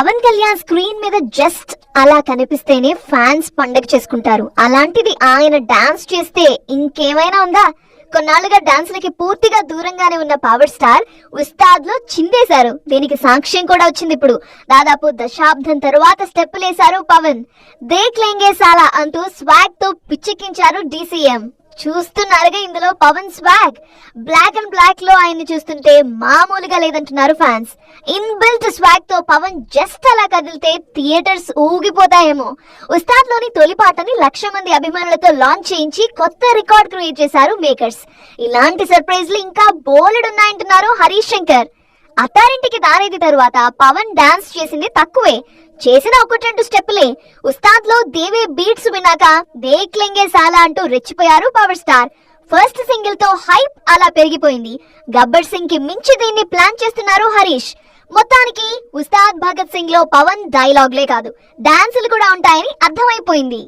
Pawan Kalyan screen మీద just అలా కనిపిస్తేనే fans పండగ చేసుకుంటారు. అలాంటిది ఆయన డాన్స్ చేస్తే ఇంకేమైనా ఉందా? కొన్నాళ్ళుగా డాన్స్లకి పూర్తిగా దూరంగానే ఉన్న పవర్ స్టార్ ఉస్తాద్ లో చిందేశారు. దీనికి సాక్ష్యం కూడా వచ్చింది. ఇప్పుడు దాదాపు దశాబ్దం తరువాత స్టెప్పులేశారు పవన్. దేఖ్ లేంగే సాలా అంటూ స్వాగ్ తో పిచ్చెక్కించారు డీసీఎం. చూస్తున్నారుగా ఇందులో Pavan swag. Black and black లో ఆయన్ని చూస్తుంటే మామూలుగా లేదంటున్నారు ఫ్యాన్స్. ఇన్బిల్ట్ స్వాగ్ తో పవన్ జస్ట్ అలా కదిలితే థియేటర్స్ ఊగిపోతాయేమో. ఉస్తాద్ లోని తొలి పాటని 1,00,000 మంది అభిమానులతో లాంచ్ చేయించి కొత్త రికార్డ్ క్రియేట్ చేశారు మేకర్స్. ఇలాంటి సర్ప్రైజ్లు ఇంకా బోలెడున్నాయంటున్నారు హరీష్ శంకర్. అత్తారింటికి దారేది తరువాత పవన్ డాన్స్ చేసింది తక్కువే, చేసిన 1-2 స్టెప్పులే. ఉస్తాద్ లో దేవే బీట్స్ విన్నాక దేఖ్ లేంగే సాలా అంటూ రెచ్చిపోయారు పవర్ స్టార్. ఫస్ట్ సింగిల్ తో హైప్ అలా పెరిగిపోయింది. గబ్బర్ సింగ్ కి మించి దీన్ని ప్లాన్ చేస్తున్నారు హరీష్. మొత్తానికి ఉస్తాద్ భగత్ సింగ్ లో పవన్ డైలాగ్లే కాదు, డాన్సులు కూడా ఉంటాయని అర్థమైపోయింది.